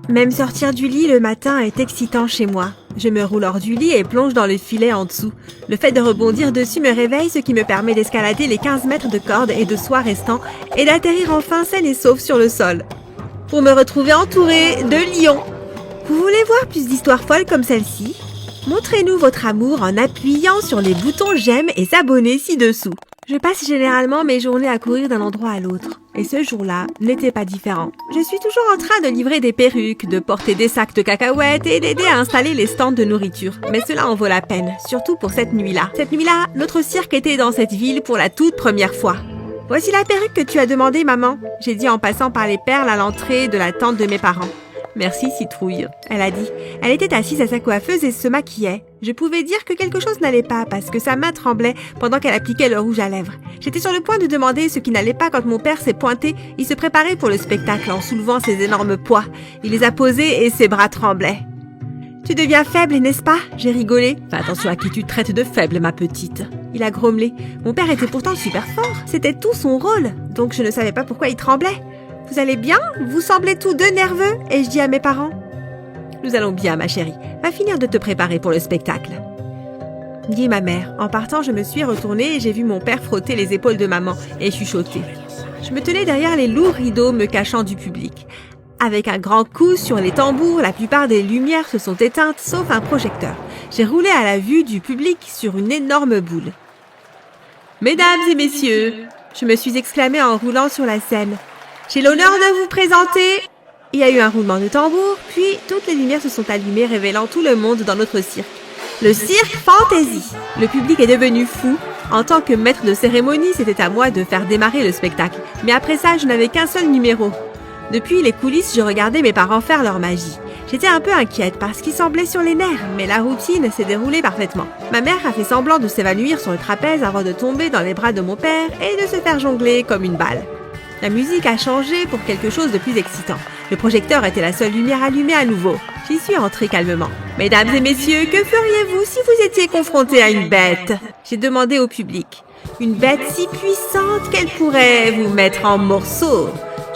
Même sortir du lit le matin est excitant chez moi. Je me roule hors du lit et plonge dans le filet en dessous. Le fait de rebondir dessus me réveille, ce qui me permet d'escalader les 15 mètres de corde et de soie restants et d'atterrir enfin saine et sauve sur le sol. Pour me retrouver entourée de lions. Vous voulez voir plus d'histoires folles comme celle-ci? Montrez-nous votre amour en appuyant sur les boutons j'aime et s'abonner ci-dessous. Je passe généralement mes journées à courir d'un endroit à l'autre. Et ce jour-là n'était pas différent. Je suis toujours en train de livrer des perruques, de porter des sacs de cacahuètes et d'aider à installer les stands de nourriture. Mais cela en vaut la peine, surtout pour cette nuit-là. Cette nuit-là, notre cirque était dans cette ville pour la toute première fois. « Voici la perruque que tu as demandée, maman », j'ai dit en passant par les perles à l'entrée de la tente de mes parents. « Merci, citrouille », elle a dit. Elle était assise à sa coiffeuse et se maquillait. Je pouvais dire que quelque chose n'allait pas parce que sa main tremblait pendant qu'elle appliquait le rouge à lèvres. J'étais sur le point de demander ce qui n'allait pas quand mon père s'est pointé. Il se préparait pour le spectacle en soulevant ses énormes poids. Il les a posés et ses bras tremblaient. « Tu deviens faible, n'est-ce pas ?» J'ai rigolé. « Fais attention à qui tu traites de faible, ma petite. » Il a grommelé. Mon père était pourtant super fort. C'était tout son rôle. Donc je ne savais pas pourquoi il tremblait. « Vous allez bien? Vous semblez tous deux nerveux ?» ai-je dit à mes parents. « Nous allons bien, ma chérie. Va finir de te préparer pour le spectacle. » dit ma mère. En partant, je me suis retournée et j'ai vu mon père frotter les épaules de maman et chuchoter. Je me tenais derrière les lourds rideaux me cachant du public. Avec un grand coup sur les tambours, la plupart des lumières se sont éteintes, sauf un projecteur. J'ai roulé à la vue du public sur une énorme boule. « Mesdames et messieurs !» je me suis exclamée en roulant sur la scène. « J'ai l'honneur de vous présenter... » Il y a eu un roulement de tambour, puis toutes les lumières se sont allumées, révélant tout le monde dans notre cirque. Le cirque Fantasy. Le public est devenu fou. En tant que maître de cérémonie, c'était à moi de faire démarrer le spectacle. Mais après ça, je n'avais qu'un seul numéro. Depuis les coulisses, je regardais mes parents faire leur magie. J'étais un peu inquiète parce qu'ils semblaient sur les nerfs, mais la routine s'est déroulée parfaitement. Ma mère a fait semblant de s'évanouir sur le trapèze avant de tomber dans les bras de mon père et de se faire jongler comme une balle. La musique a changé pour quelque chose de plus excitant. Le projecteur était la seule lumière allumée à nouveau. J'y suis entrée calmement. « Mesdames et messieurs, que feriez-vous si vous étiez confrontés à une bête ?» J'ai demandé au public. « Une bête si puissante qu'elle pourrait vous mettre en morceaux ?»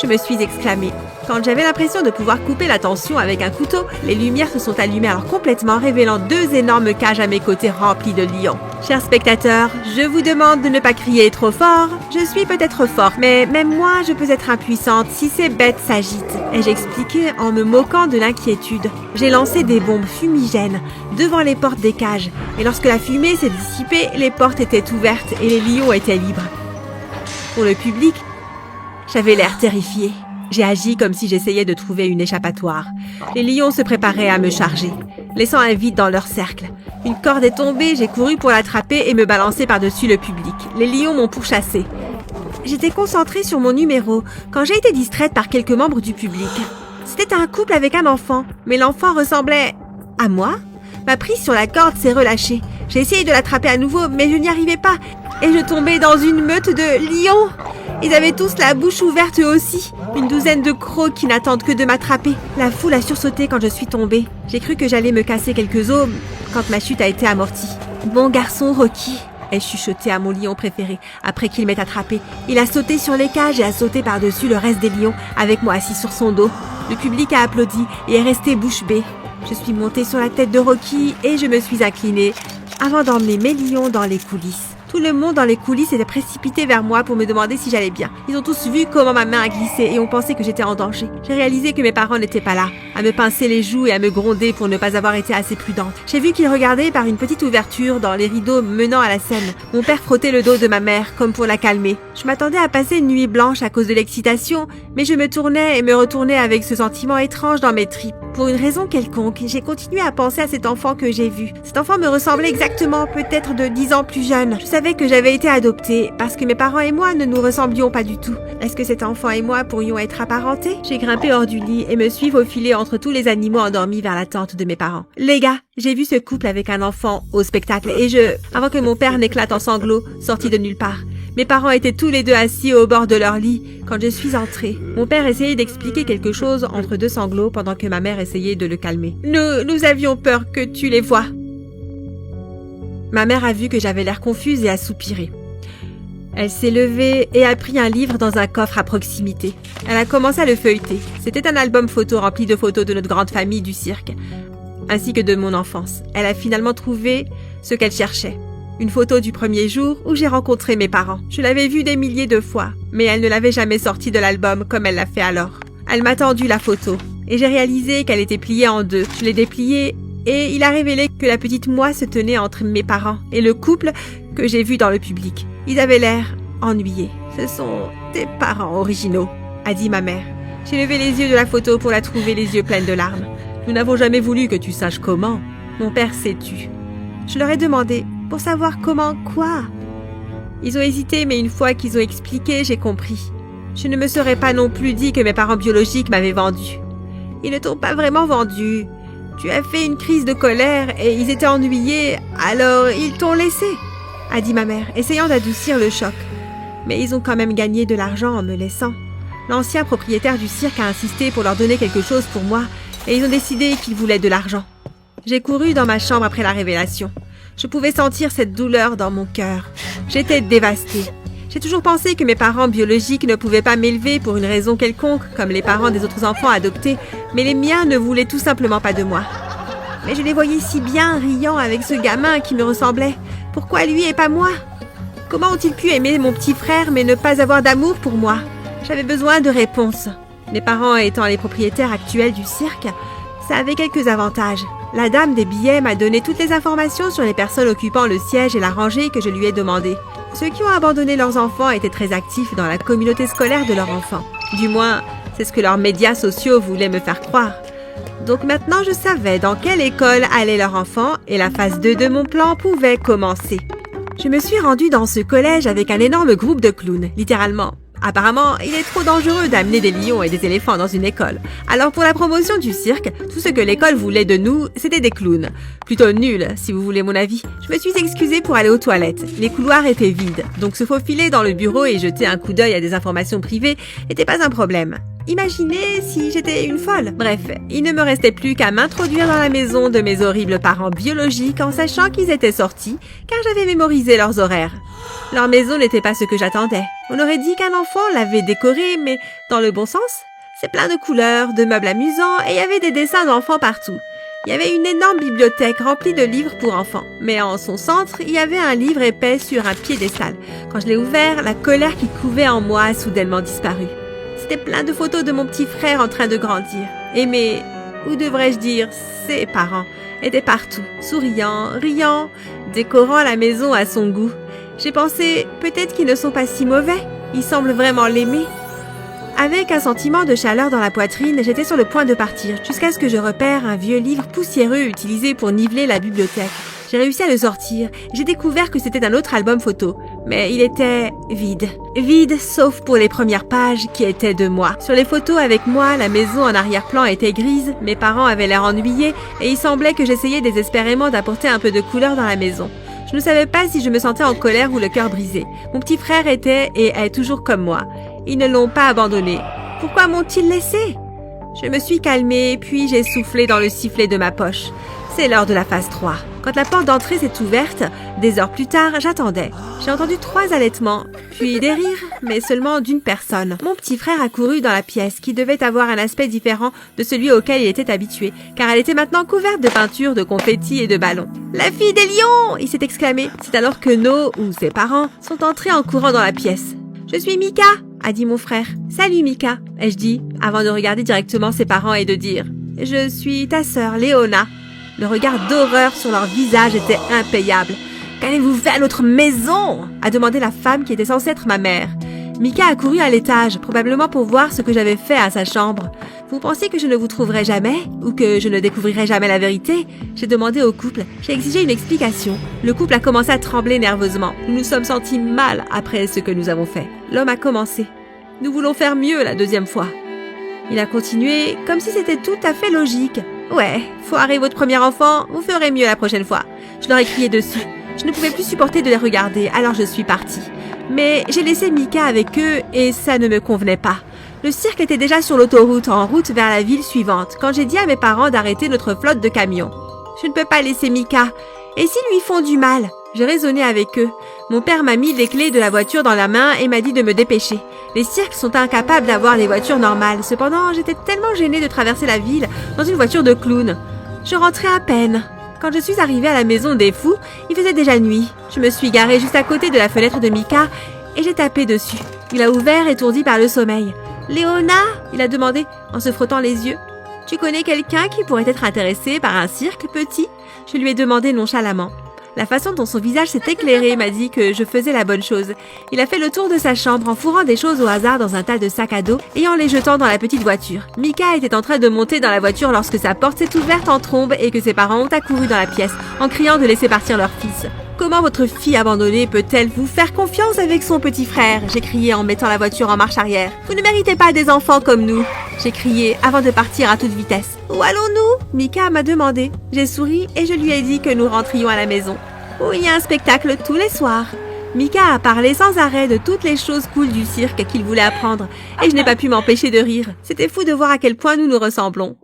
Je me suis exclamée. Quand j'avais l'impression de pouvoir couper la tension avec un couteau, les lumières se sont allumées alors complètement, révélant deux énormes cages à mes côtés remplies de lions. Chers spectateurs, je vous demande de ne pas crier trop fort. Je suis peut-être forte, mais même moi, je peux être impuissante si ces bêtes s'agitent. Ai-je expliqué en me moquant de l'inquiétude. J'ai lancé des bombes fumigènes devant les portes des cages, et lorsque la fumée s'est dissipée, les portes étaient ouvertes et les lions étaient libres. Pour le public, j'avais l'air terrifiée. J'ai agi comme si j'essayais de trouver une échappatoire. Les lions se préparaient à me charger, laissant un vide dans leur cercle. Une corde est tombée, j'ai couru pour l'attraper et me balancer par-dessus le public. Les lions m'ont pourchassée. J'étais concentrée sur mon numéro quand j'ai été distraite par quelques membres du public. C'était un couple avec un enfant, mais l'enfant ressemblait à moi. Ma prise sur la corde s'est relâchée. J'ai essayé de l'attraper à nouveau, mais je n'y arrivais pas. Et je tombais dans une meute de lions. Ils avaient tous la bouche ouverte eux aussi. Une douzaine de crocs qui n'attendent que de m'attraper. La foule a sursauté quand je suis tombée. J'ai cru que j'allais me casser quelques os quand ma chute a été amortie. « Bon garçon, Rocky !» ai-je chuchoté à mon lion préféré après qu'il m'ait attrapé. Il a sauté sur les cages et a sauté par-dessus le reste des lions avec moi assis sur son dos. Le public a applaudi et est resté bouche bée. Je suis montée sur la tête de Rocky et je me suis inclinée avant d'emmener mes lions dans les coulisses. Tout le monde dans les coulisses était précipité vers moi pour me demander si j'allais bien. Ils ont tous vu comment ma main a glissé et ont pensé que j'étais en danger. J'ai réalisé que mes parents n'étaient pas là, à me pincer les joues et à me gronder pour ne pas avoir été assez prudente. J'ai vu qu'ils regardaient par une petite ouverture dans les rideaux menant à la scène. Mon père frottait le dos de ma mère, comme pour la calmer. Je m'attendais à passer une nuit blanche à cause de l'excitation, mais je me tournais et me retournais avec ce sentiment étrange dans mes tripes. Pour une raison quelconque, j'ai continué à penser à cet enfant que j'ai vu. Cet enfant me ressemblait exactement, peut-être de 10 ans plus jeune. Je savais que j'avais été adoptée parce que mes parents et moi ne nous ressemblions pas du tout. Est-ce que cet enfant et moi pourrions être apparentés? J'ai grimpé hors du lit et me suis faufilée entre tous les animaux endormis vers la tente de mes parents. Les gars, j'ai vu ce couple avec un enfant au spectacle et avant que mon père n'éclate en sanglots, sorti de nulle part. Mes parents étaient tous les deux assis au bord de leur lit quand je suis entrée. Mon père essayait d'expliquer quelque chose entre deux sanglots pendant que ma mère essayait de le calmer. Nous avions peur que tu les vois. Ma mère a vu que j'avais l'air confuse et a soupiré. Elle s'est levée et a pris un livre dans un coffre à proximité. Elle a commencé à le feuilleter. C'était un album photo rempli de photos de notre grande famille du cirque, ainsi que de mon enfance. Elle a finalement trouvé ce qu'elle cherchait. Une photo du premier jour où j'ai rencontré mes parents. Je l'avais vue des milliers de fois, mais elle ne l'avait jamais sortie de l'album comme elle l'a fait alors. Elle m'a tendu la photo et j'ai réalisé qu'elle était pliée en deux. Je l'ai dépliée et il a révélé que la petite moi se tenait entre mes parents et le couple que j'ai vu dans le public. Ils avaient l'air ennuyés. « Ce sont tes parents originaux », a dit ma mère. J'ai levé les yeux de la photo pour la trouver les yeux pleins de larmes. « Nous n'avons jamais voulu que tu saches comment. » Mon père s'est tu. Je leur ai demandé « Pour savoir comment quoi ?» Ils ont hésité, mais une fois qu'ils ont expliqué, j'ai compris. Je ne me serais pas non plus dit que mes parents biologiques m'avaient vendu. Ils ne t'ont pas vraiment vendu. Tu as fait une crise de colère et ils étaient ennuyés, alors ils t'ont laissé, a dit ma mère, essayant d'adoucir le choc. Mais ils ont quand même gagné de l'argent en me laissant. L'ancien propriétaire du cirque a insisté pour leur donner quelque chose pour moi et ils ont décidé qu'ils voulaient de l'argent. J'ai couru dans ma chambre après la révélation. Je pouvais sentir cette douleur dans mon cœur. J'étais dévastée. J'ai toujours pensé que mes parents biologiques ne pouvaient pas m'élever pour une raison quelconque, comme les parents des autres enfants adoptés, mais les miens ne voulaient tout simplement pas de moi. Mais je les voyais si bien riant avec ce gamin qui me ressemblait. Pourquoi lui et pas moi? Comment ont-ils pu aimer mon petit frère mais ne pas avoir d'amour pour moi? J'avais besoin de réponses. Mes parents étant les propriétaires actuels du cirque, ça avait quelques avantages. La dame des billets m'a donné toutes les informations sur les personnes occupant le siège et la rangée que je lui ai demandé. Ceux qui ont abandonné leurs enfants étaient très actifs dans la communauté scolaire de leurs enfants. Du moins, c'est ce que leurs médias sociaux voulaient me faire croire. Donc maintenant, je savais dans quelle école allait leur enfant et la phase 2 de mon plan pouvait commencer. Je me suis rendue dans ce collège avec un énorme groupe de clowns, littéralement. Apparemment, il est trop dangereux d'amener des lions et des éléphants dans une école. Alors pour la promotion du cirque, tout ce que l'école voulait de nous, c'était des clowns. Plutôt nuls, si vous voulez mon avis. Je me suis excusée pour aller aux toilettes. Les couloirs étaient vides, donc se faufiler dans le bureau et jeter un coup d'œil à des informations privées n'était pas un problème. Imaginez si j'étais une folle. Bref, il ne me restait plus qu'à m'introduire dans la maison de mes horribles parents biologiques en sachant qu'ils étaient sortis, car j'avais mémorisé leurs horaires. Leur maison n'était pas ce que j'attendais. On aurait dit qu'un enfant l'avait décorée, mais dans le bon sens. C'est plein de couleurs, de meubles amusants, et il y avait des dessins d'enfants partout. Il y avait une énorme bibliothèque remplie de livres pour enfants, mais en son centre, il y avait un livre épais sur un piédestal. Quand je l'ai ouvert, la colère qui couvait en moi a soudainement disparu. C'était plein de photos de mon petit frère en train de grandir. Et ou devrais-je dire, ses parents, étaient partout, souriant, riant, décorant la maison à son goût. J'ai pensé, peut-être qu'ils ne sont pas si mauvais, ils semblent vraiment l'aimer. Avec un sentiment de chaleur dans la poitrine, j'étais sur le point de partir, jusqu'à ce que je repère un vieux livre poussiéreux utilisé pour niveler la bibliothèque. J'ai réussi à le sortir, j'ai découvert que c'était un autre album photo, mais il était vide. Vide, sauf pour les premières pages qui étaient de moi. Sur les photos avec moi, la maison en arrière-plan était grise, mes parents avaient l'air ennuyés, et il semblait que j'essayais désespérément d'apporter un peu de couleur dans la maison. Je ne savais pas si je me sentais en colère ou le cœur brisé. Mon petit frère était et est toujours comme moi. Ils ne l'ont pas abandonné. Pourquoi m'ont-ils laissé? Je me suis calmée, puis j'ai soufflé dans le sifflet de ma poche. C'est l'heure de la phase 3. Quand la porte d'entrée s'est ouverte, des heures plus tard, j'attendais. J'ai entendu 3 allaitements, puis des rires, mais seulement d'une personne. Mon petit frère a couru dans la pièce, qui devait avoir un aspect différent de celui auquel il était habitué, car elle était maintenant couverte de peinture, de confettis et de ballons. « La fille des lions !» il s'est exclamé. C'est alors que ou ses parents, sont entrés en courant dans la pièce. « Je suis Mika !» a dit mon frère. « Salut Mika !» ai-je dit, avant de regarder directement ses parents et de dire « Je suis ta sœur, Léona !» Le regard d'horreur sur leur visage était impayable. « Qu'allez-vous faire à notre maison ?» a demandé la femme qui était censée être ma mère. Mika a couru à l'étage, probablement pour voir ce que j'avais fait à sa chambre. « Vous pensez que je ne vous trouverai jamais? Ou que je ne découvrirai jamais la vérité ?» J'ai demandé au couple. J'ai exigé une explication. Le couple a commencé à trembler nerveusement. Nous nous sommes sentis mal après ce que nous avons fait. L'homme a commencé. « Nous voulons faire mieux la 2e fois. » Il a continué comme si c'était tout à fait logique. « Ouais, foirez votre premier enfant, vous ferez mieux la prochaine fois. » Je leur ai crié dessus. Je ne pouvais plus supporter de les regarder, alors je suis partie. Mais j'ai laissé Mika avec eux et ça ne me convenait pas. Le cirque était déjà sur l'autoroute, en route vers la ville suivante, quand j'ai dit à mes parents d'arrêter notre flotte de camions. Je ne peux pas laisser Mika. Et s'ils lui font du mal? J'ai raisonné avec eux. Mon père m'a mis les clés de la voiture dans la main et m'a dit de me dépêcher. Les cirques sont incapables d'avoir des voitures normales. Cependant, j'étais tellement gênée de traverser la ville dans une voiture de clown. Je rentrais à peine. Quand je suis arrivée à la maison des fous, il faisait déjà nuit. Je me suis garée juste à côté de la fenêtre de Mika et j'ai tapé dessus. Il a ouvert, étourdi par le sommeil. « Léona ?» il a demandé en se frottant les yeux. « Tu connais quelqu'un qui pourrait être intéressé par un cirque, petit ?» Je lui ai demandé nonchalamment. La façon dont son visage s'est éclairé m'a dit que je faisais la bonne chose. Il a fait le tour de sa chambre en fourrant des choses au hasard dans un tas de sacs à dos et en les jetant dans la petite voiture. Mika était en train de monter dans la voiture lorsque sa porte s'est ouverte en trombe et que ses parents ont accouru dans la pièce en criant de laisser partir leur fils. « Comment votre fille abandonnée peut-elle vous faire confiance avec son petit frère ?» j'ai crié en mettant la voiture en marche arrière. « Vous ne méritez pas des enfants comme nous !» j'ai crié avant de partir à toute vitesse. « Où allons-nous ?» Mika m'a demandé. J'ai souri et je lui ai dit que nous rentrions à la maison. Où il y a un spectacle tous les soirs. Mika a parlé sans arrêt de toutes les choses cool du cirque qu'il voulait apprendre et je n'ai pas pu m'empêcher de rire. C'était fou de voir à quel point nous nous ressemblons.